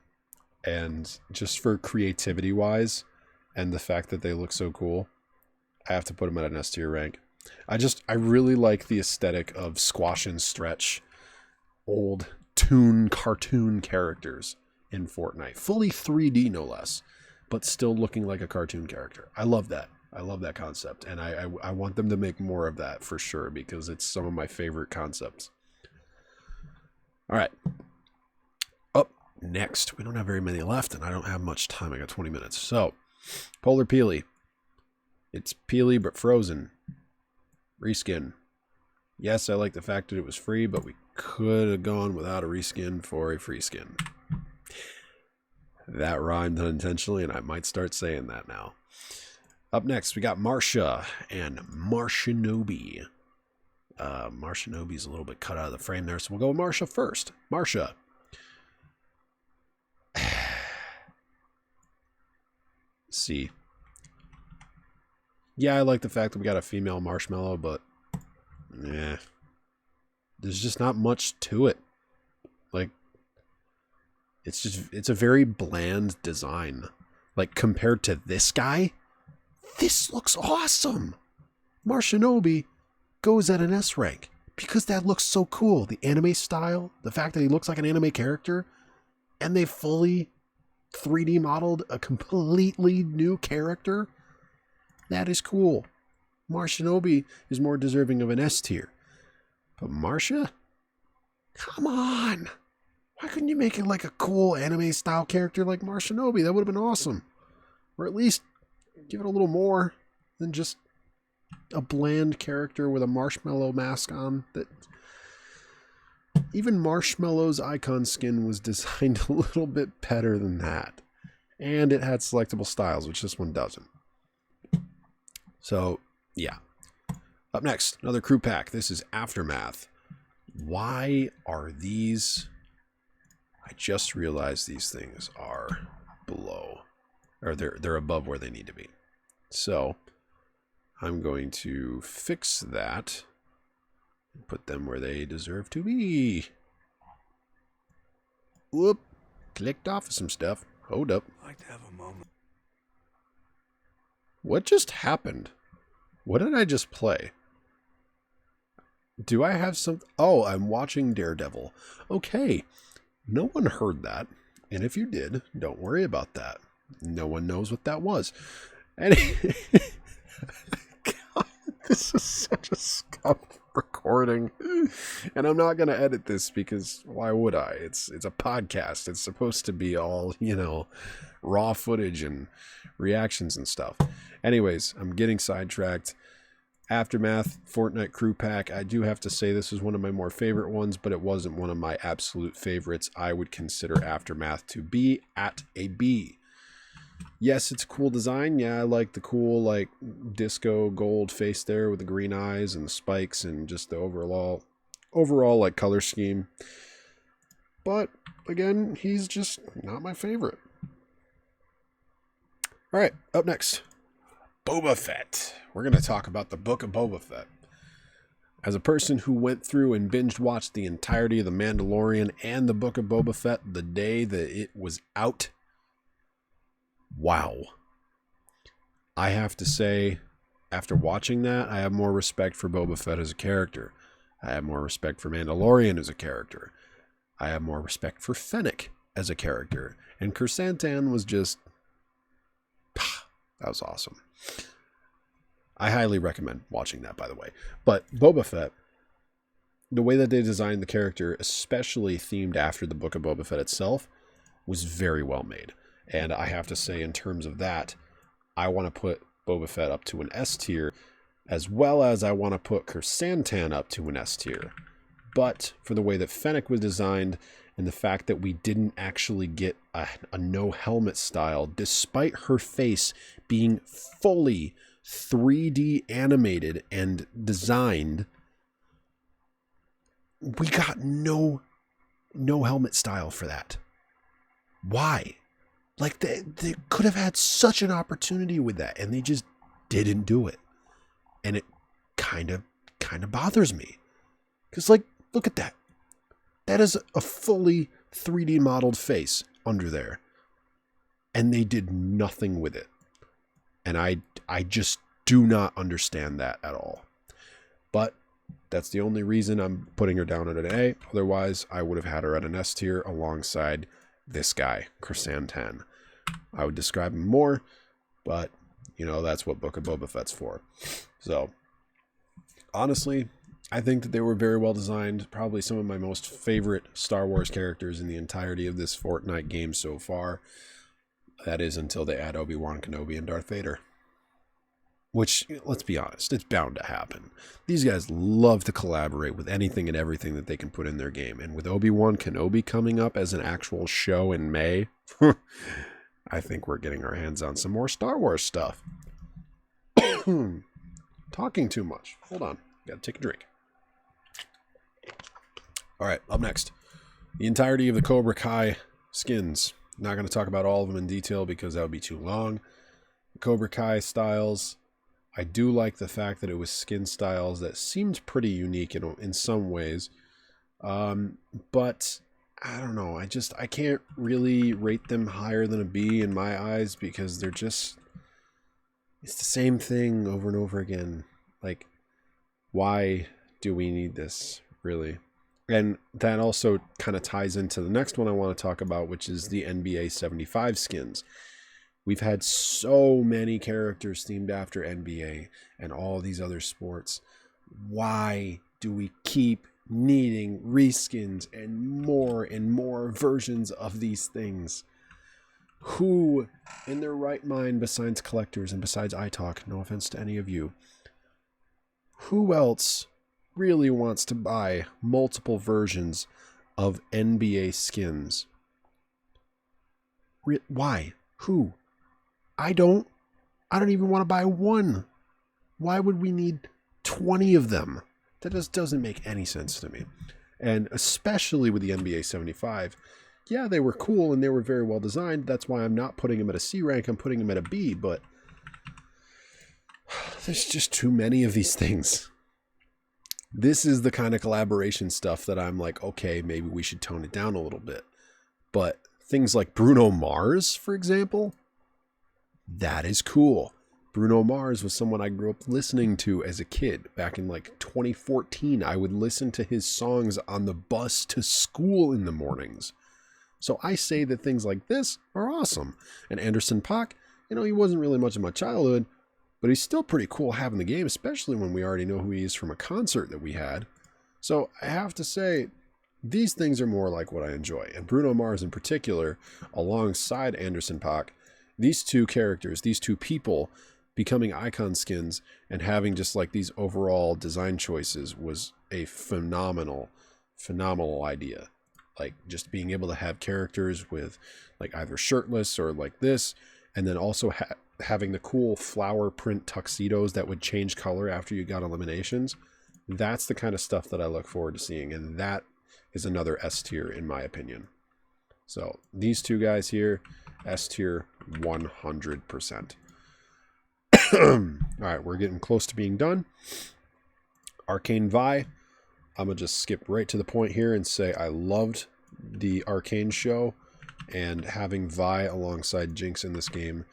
And just for creativity wise and the fact that they look so cool, I have to put them at an S tier rank. I really like the aesthetic of squash and stretch old cartoon characters in Fortnite. Fully 3D, no less, but still looking like a cartoon character. I love that. I love that concept, and I want them to make more of that for sure, because it's some of my favorite concepts. All right. Up next, we don't have very many left, and I don't have much time. I got 20 minutes. So, Polar Peely. It's Peely, but frozen. Reskin. Yes, I like the fact that it was free, but we could have gone without a reskin for a free skin. That rhymed unintentionally, and I might start saying that now. Up next, we got Marsha and Marshanobi. Marshanobi's a little bit cut out of the frame there, so we'll go with Marsha first. Marsha. See. Yeah, I like the fact that we got a female marshmallow, but there's just not much to it. Like, it's a very bland design. Like, compared to this guy, this looks awesome. Marshanobi goes at an S rank because that looks so cool. The anime style, the fact that he looks like an anime character, and they fully 3D modeled a completely new character. That is cool. Marshanobi is more deserving of an S tier. But Marsha? Come on. Why couldn't you make it like a cool anime style character like Marshanobi? That would have been awesome. Or at least give it a little more than just a bland character with a marshmallow mask on. That even Marshmallow's icon skin was designed a little bit better than that. And it had selectable styles, which this one doesn't. So, yeah. Up next, another crew pack. This is Aftermath. Why are these... I just realized these things are below. Or they're above where they need to be. So, I'm going to fix that. And put them where they deserve to be. Whoop. Clicked off of some stuff. Hold up. I'd like to have a moment. What just happened? What did I just play? Do I have some... Oh, I'm watching Daredevil. Okay. No one heard that. And if you did, don't worry about that. No one knows what that was. And God, this is such a scum recording. And I'm not going to edit this because why would I? It's a podcast. It's supposed to be all, raw footage and reactions and stuff. Anyways, I'm getting sidetracked. Aftermath, Fortnite crew pack. I do have to say this is one of my more favorite ones, but it wasn't one of my absolute favorites. I would consider Aftermath to be at a B. Yes, it's a cool design. Yeah, I like the cool, disco gold face there with the green eyes and the spikes and just the overall, color scheme. But, again, he's just not my favorite. All right, up next. Boba Fett. We're going to talk about the Book of Boba Fett. As a person who went through and binge watched the entirety of The Mandalorian and the Book of Boba Fett the day that it was out, wow. I have to say, after watching that, I have more respect for Boba Fett as a character. I have more respect for Mandalorian as a character. I have more respect for Fenix as a character. And Chrysanthemum was just... that was awesome. I highly recommend watching that, by the way. But Boba Fett, the way that they designed the character, especially themed after the Book of Boba Fett itself, was very well made. And I have to say, in terms of that, I want to put Boba Fett up to an S tier, as well as I want to put Chrysanthemum up to an S tier. But for the way that Fennec was designed, and the fact that we didn't actually get a no helmet style, despite her face being fully 3D animated and designed, we got no helmet style for that. Why? Like, they could have had such an opportunity with that, and they just didn't do it. And it kind of bothers me. Because, like, look at that. That is a fully 3D modeled face under there. And they did nothing with it. And I just do not understand that at all. But that's the only reason I'm putting her down at an A. Otherwise, I would have had her at an S tier alongside this guy, Chrysantan. I would describe him more, but, you know, that's what Book of Boba Fett's for. So, honestly, I think that they were very well designed. Probably some of my most favorite Star Wars characters in the entirety of this Fortnite game so far. That is until they add Obi-Wan Kenobi and Darth Vader. Which, let's be honest, it's bound to happen. These guys love to collaborate with anything and everything that they can put in their game. And with Obi-Wan Kenobi coming up as an actual show in May, I think we're getting our hands on some more Star Wars stuff. Talking too much. Hold on. Gotta take a drink. Alright, up next. The entirety of the Cobra Kai skins. Not going to talk about all of them in detail because that would be too long. Cobra Kai Styles. I do like the fact that it was skin styles that seemed pretty unique in some ways. But I don't know. I can't really rate them higher than a B in my eyes because they're just, it's the same thing over and over again. Like, why do we need this, really? And that also kind of ties into the next one I want to talk about, which is the NBA 75 skins. We've had so many characters themed after NBA and all these other sports. Why do we keep needing reskins and more versions of these things? Who, in their right mind, besides collectors and besides iTalk, no offense to any of you, who else really wants to buy multiple versions of NBA skins? Why? Who? I don't even want to buy one. Why would we need 20 of them? That just doesn't make any sense to me. And especially with the NBA 75, yeah, they were cool and they were very well designed. That's why I'm not putting them at a C rank. I'm putting them at a B, but there's just too many of these things. This is the kind of collaboration stuff that I'm like, okay, maybe we should tone it down a little bit. But things like Bruno Mars, for example, that is cool. Bruno Mars was someone I grew up listening to as a kid. Back in like 2014, I would listen to his songs on the bus to school in the mornings. So I say that things like this are awesome. And Anderson .Paak, you know, he wasn't really much of my childhood, but he's still pretty cool having the game, especially when we already know who he is from a concert that we had. So I have to say, these things are more like what I enjoy. And Bruno Mars in particular, alongside Anderson .Paak, these two characters, these two people becoming icon skins and having just like these overall design choices was a phenomenal idea. Like just being able to have characters with like either shirtless or like this, and then also having the cool flower print tuxedos that would change color after you got eliminations. That's the kind of stuff that I look forward to seeing, and that is another S tier in my opinion. So these two guys here, S tier 100%. All right, we're getting close to being done. Arcane Vi. I'm going to just skip right to the point here and say I loved the Arcane show, and having Vi alongside Jinx in this game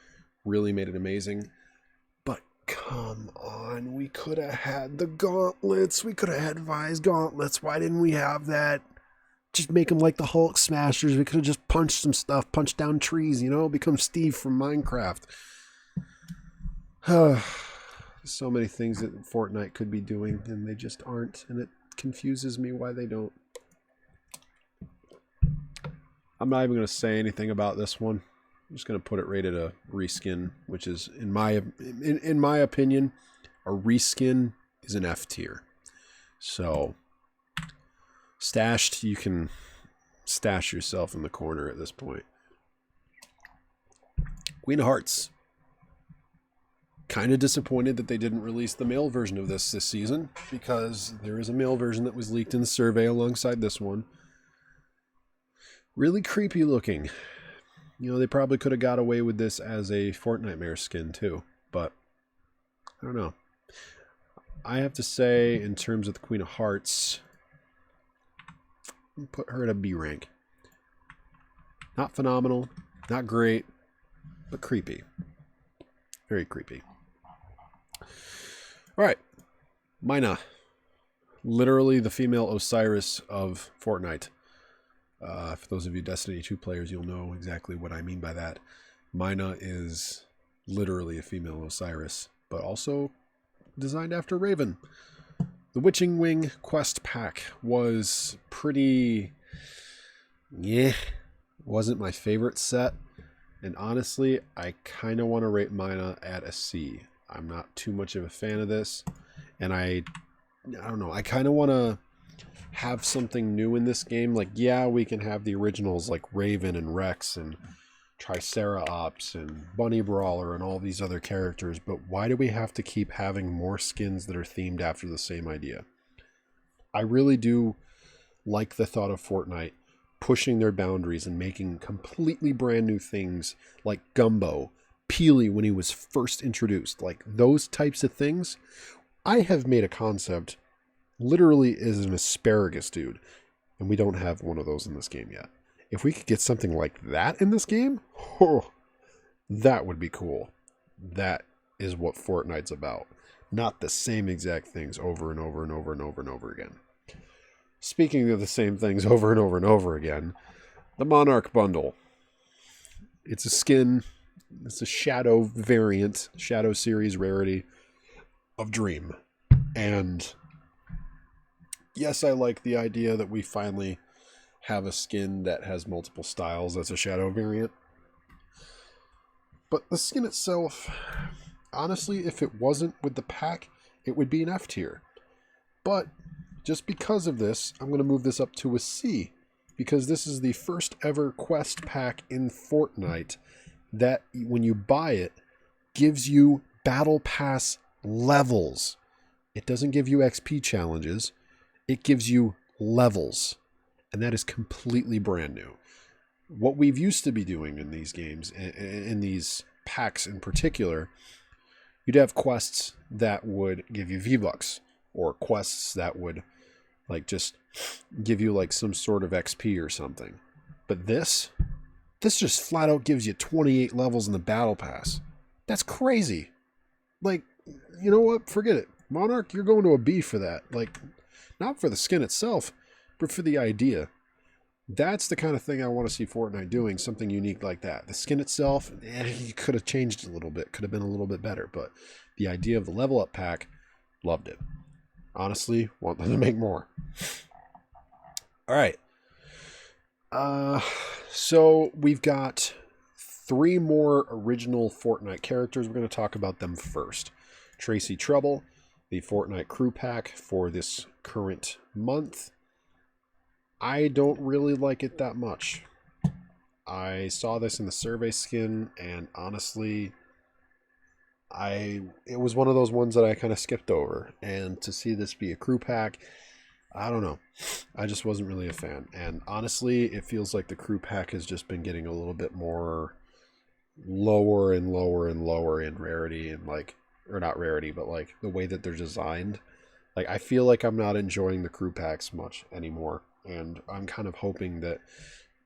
really made it amazing. But come on, we could have had the gauntlets. We could have had Vi's gauntlets. Why didn't we have that? Just make them like the Hulk smashers. We could have just punched some stuff, punched down trees, you know, become Steve from Minecraft. So many things that Fortnite could be doing, and they just aren't, and it confuses me why they don't. I'm not even going to say anything about this one. I'm just going to put it right at a reskin, which is, in my opinion, a reskin is an F tier. So, stashed, you can stash yourself in the corner at this point. Queen of Hearts. Kind of disappointed that they didn't release the male version of this season, because there is a male version that was leaked in the survey alongside this one. Really creepy looking. You know, they probably could have got away with this as a Fortnite skin too, but I don't know. I have to say, in terms of the Queen of Hearts, put her at a B rank. Not phenomenal, not great, but creepy. Very creepy. Alright. Mina. Literally the female Osiris of Fortnite. For those of you Destiny 2 players, you'll know exactly what I mean by that. Mina is literally a female Osiris, but also designed after Raven. The Witching Wing quest pack was pretty... yeah. Wasn't my favorite set. And honestly, I kind of want to rate Mina at a C. I'm not too much of a fan of this. And I don't know. I kind of want to have something new in this game. Like, yeah, we can have the originals like Raven and Rex and Triceratops and Bunny Brawler and all these other characters. But why do we have to keep having more skins that are themed after the same idea? I really do like the thought of Fortnite pushing their boundaries and making completely brand new things like Gumbo, Peely when he was first introduced, like those types of things. I have made a concept literally as an asparagus dude, and we don't have one of those in this game yet. If we could get something like that in this game, oh, that would be cool. That is what Fortnite's about. Not the same exact things over and over and over and over and over again. Speaking of the same things over and over and over again, the Monarch Bundle. It's a skin, it's a Shadow variant, Shadow series rarity of Dream. And yes, I like the idea that we finally have a skin that has multiple styles as a Shadow variant. But the skin itself, honestly, if it wasn't with the pack, it would be an F tier. But just because of this, I'm going to move this up to a C, because this is the first ever quest pack in Fortnite that, when you buy it, gives you Battle Pass levels. It doesn't give you XP challenges. It gives you levels. And that is completely brand new. What we've used to be doing in these games, in these packs in particular, you'd have quests that would give you V-Bucks, or quests that would like just give you like some sort of XP or something. But this just flat out gives you 28 levels in the Battle Pass. That's crazy. Like, you know what? Forget it. Monarch, you're going to a B for that. Like, not for the skin itself, but for the idea. That's the kind of thing I want to see Fortnite doing, something unique like that. The skin itself, you could have changed it a little bit, could have been a little bit better, but the idea of the level up pack, loved it. Honestly, want them to make more. All right. So we've got 3 more original Fortnite characters. We're going to talk about them first. Tracy Trouble, the Fortnite crew pack for this current month. I don't really like it that much. I saw this in the survey skin, and honestly, it was one of those ones that I kind of skipped over. And to see this be a crew pack, I don't know. I just wasn't really a fan. And honestly, it feels like the crew pack has just been getting a little bit more lower and lower and lower in rarity, and like, or not rarity, but like the way that they're designed. Like, I feel like I'm not enjoying the crew packs much anymore. And I'm kind of hoping that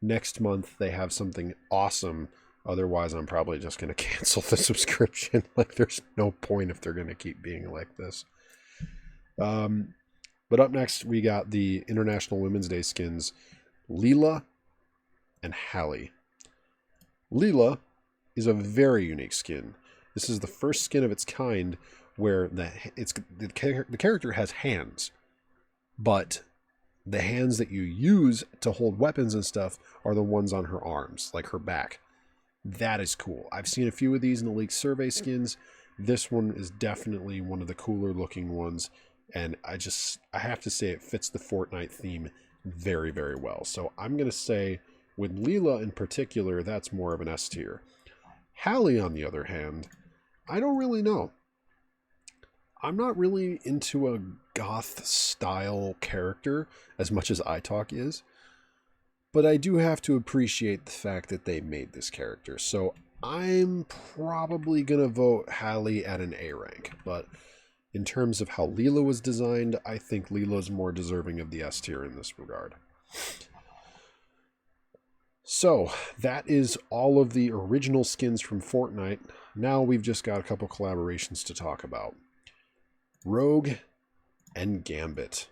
next month they have something awesome. Otherwise, I'm probably just going to cancel the subscription. Like, there's no point if they're going to keep being like this. But up next, we got the International Women's Day skins, Leela and Hallie. Leela is a very unique skin. This is the first skin of its kind where the character has hands, but the hands that you use to hold weapons and stuff are the ones on her arms, like her back. That is cool. I've seen a few of these in the leaked survey skins. This one is definitely one of the cooler looking ones, and I have to say it fits the Fortnite theme very, very well. So I'm going to say, with Leela in particular, that's more of an S tier. Hallie, on the other hand, I don't really know. I'm not really into a goth style character as much as iTalk is, but I do have to appreciate the fact that they made this character. So I'm probably going to vote Hallie at an A rank, but in terms of how Leela was designed, I think Leela's more deserving of the S tier in this regard. So that is all of the original skins from Fortnite. Now we've just got a couple collaborations to talk about. Rogue and Gambit.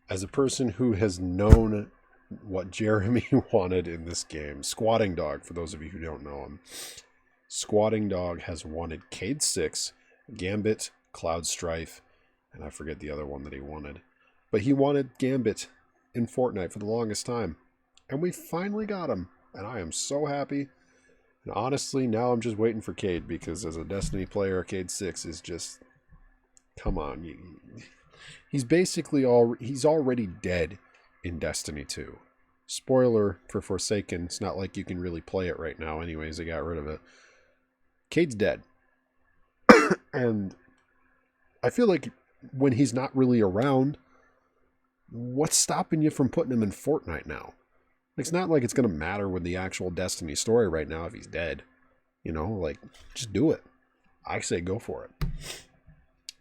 As a person who has known what Jeremy wanted in this game, Squatting Dog, for those of you who don't know him, Squatting Dog has wanted Cade 6, Gambit, Cloud Strife, and I forget the other one that he wanted. But he wanted Gambit in Fortnite for the longest time. And we finally got him. And I am so happy. And honestly, now I'm just waiting for Cade, because as a Destiny player, Cade 6 is just... Come on. He's basically he's already dead in Destiny 2. Spoiler for Forsaken, it's not like you can really play it right now anyways, they got rid of it. Cade's dead. And I feel like when he's not really around, what's stopping you from putting him in Fortnite now? It's not like it's going to matter with the actual Destiny story right now if he's dead. You know, like, just do it. I say go for it.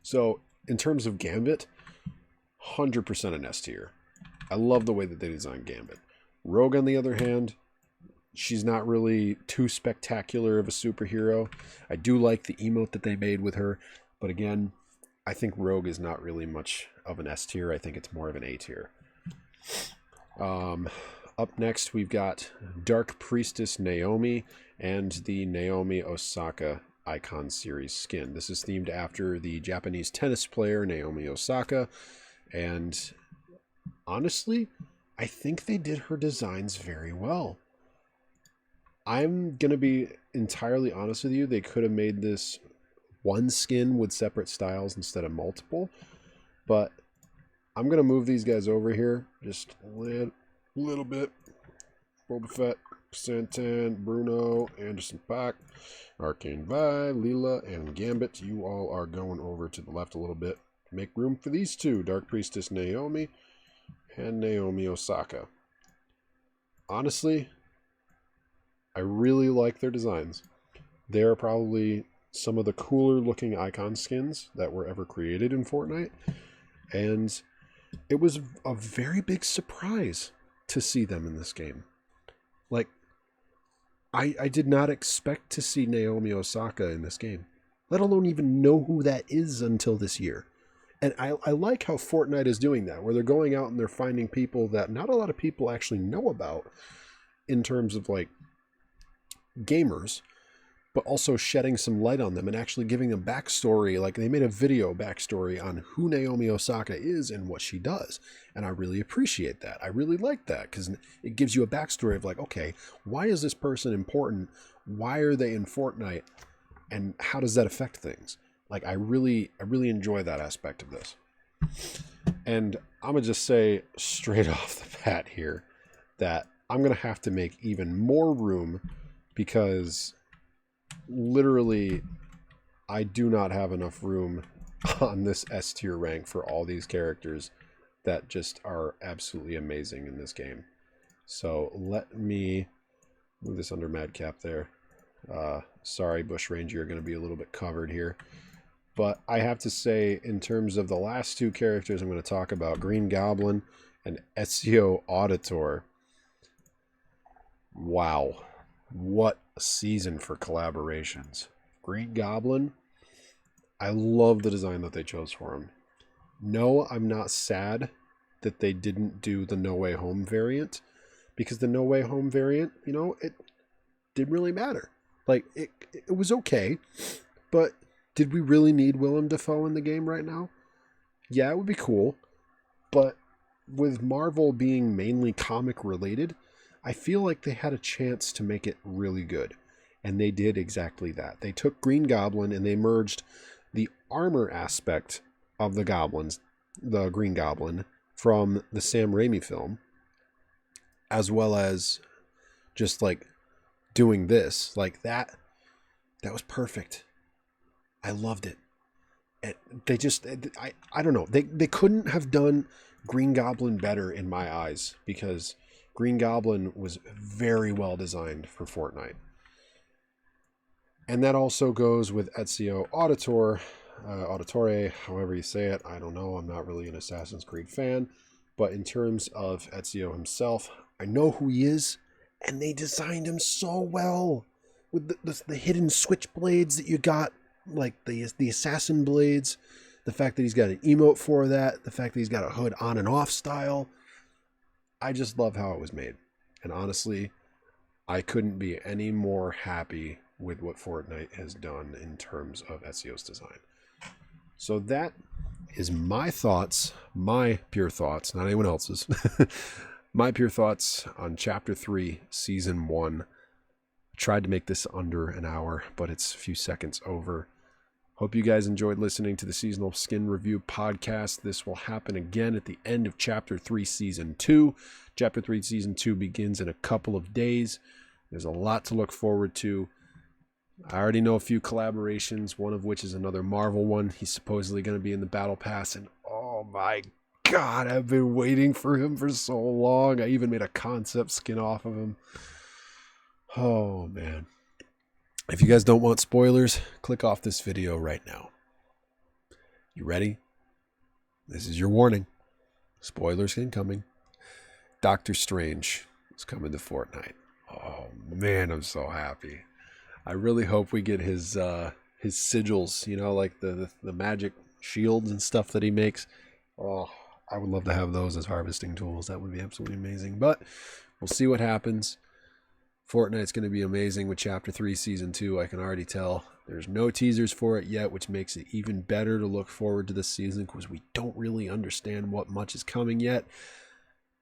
So, in terms of Gambit, 100% an S tier. I love the way that they designed Gambit. Rogue, on the other hand, she's not really too spectacular of a superhero. I do like the emote that they made with her, but again, I think Rogue is not really much of an S tier. I think it's more of an A tier. Up next, we've got Dark Priestess Naomi and the Naomi Osaka Icon Series skin. This is themed after the Japanese tennis player Naomi Osaka, and honestly, I think they did her designs very well. I'm going to be entirely honest with you, they could have made this one skin with separate styles instead of multiple, but I'm going to move these guys over here just a little bit. Boba Fett, Santan, Bruno, Anderson Paak, Arcane Vi, Leela, and Gambit. You all are going over to the left a little bit. Make room for these two, Dark Priestess Naomi and Naomi Osaka. Honestly, I really like their designs. They're probably some of the cooler looking icon skins that were ever created in Fortnite. And it was a very big surprise to see them in this game. Like, I did not expect to see Naomi Osaka in this game, let alone even know who that is until this year. And I like how Fortnite is doing that, where they're going out and they're finding people that not a lot of people actually know about in terms of, like, gamers, but also shedding some light on them and actually giving them backstory. Like, they made a video backstory on who Naomi Osaka is and what she does. And I really appreciate that. I really like that, because it gives you a backstory of, like, okay, why is this person important? Why are they in Fortnite? And how does that affect things? Like, I really enjoy that aspect of this. And I'm going to just say straight off the bat here that I'm going to have to make even more room, because literally I do not have enough room on this S tier rank for all these characters that just are absolutely amazing in this game. So let me move this under Madcap there. Sorry, Bush Ranger, you're going to be a little bit covered here. But I have to say, in terms of the last two characters I'm going to talk about, Green Goblin and Ezio Auditor. Wow. What a season for collaborations. Green Goblin, I love the design that they chose for him. No, I'm not sad that they didn't do the No Way Home variant, because the No Way Home variant, you know, it didn't really matter. Like, it was okay, but did we really need Willem Dafoe in the game right now? Yeah, it would be cool, but with Marvel being mainly comic related, I feel like they had a chance to make it really good. And they did exactly that. They took Green Goblin and they merged the armor aspect of the goblins, the Green Goblin, from the Sam Raimi film, as well as just, like, doing this. Like, that was perfect. I loved it. And they just, I don't know. They couldn't have done Green Goblin better in my eyes, because Green Goblin was very well designed for Fortnite. And that also goes with Ezio Auditore, however you say it. I don't know. I'm not really an Assassin's Creed fan. But in terms of Ezio himself, I know who he is, And they designed him so well with the hidden switchblades that you got, like the assassin blades, the fact that he's got an emote for that, the fact that he's got a hood on and off style. I just love how it was made. And honestly, I couldn't be any more happy with what Fortnite has done in terms of Ezio's design. So that is my thoughts, my pure thoughts, not anyone else's. My pure thoughts on Chapter 3, Season 1. I tried to make this under an hour, but it's a few seconds over. Hope you guys enjoyed listening to the Seasonal Skin Review podcast. This will happen again at the end of Chapter 3, Season 2. Chapter 3, Season 2 begins in a couple of days. There's a lot to look forward to. I already know a few collaborations, one of which is another Marvel one. He's supposedly going to be in the Battle Pass, and oh my God, I've been waiting for him for so long. I even made a concept skin off of him. Oh, man. If you guys don't want spoilers, click off this video right now. You ready? This is your warning. Spoilers incoming. Doctor Strange is coming to Fortnite. Oh, man, I'm so happy. I really hope we get his sigils, you know, like the magic shields and stuff that he makes. Oh, I would love to have those as harvesting tools. That would be absolutely amazing. But we'll see what happens. Fortnite's going to be amazing with Chapter 3, Season 2. I can already tell. There's no teasers for it yet, which makes it even better to look forward to this season because we don't really understand what much is coming yet.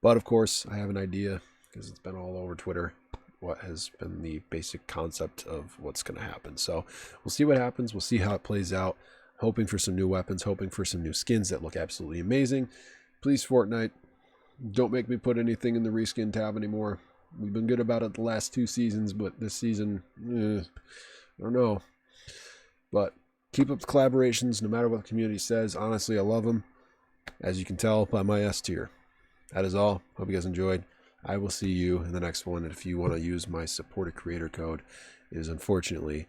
But, of course, I have an idea because it's been all over Twitter what has been the basic concept of what's going to happen. So we'll see what happens. We'll see how it plays out. Hoping for some new weapons, hoping for some new skins that look absolutely amazing. Please, Fortnite, don't make me put anything in the reskin tab anymore. We've been good about it the last 2 seasons, but this season, I don't know. But keep up the collaborations, no matter what the community says. Honestly, I love them, as you can tell by my S tier. That is all. Hope you guys enjoyed. I will see you in the next one. And if you want to use my supported creator code, it is unfortunately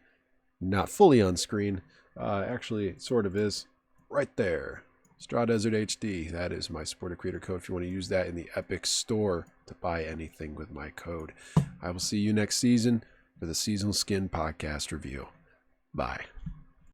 not fully on screen. Actually, it sort of is. Right there. StrawDesertHD. That is my supported creator code if you want to use that in the Epic Store to buy anything with my code. I will see you next season for the Seasonal Skin Podcast review. Bye.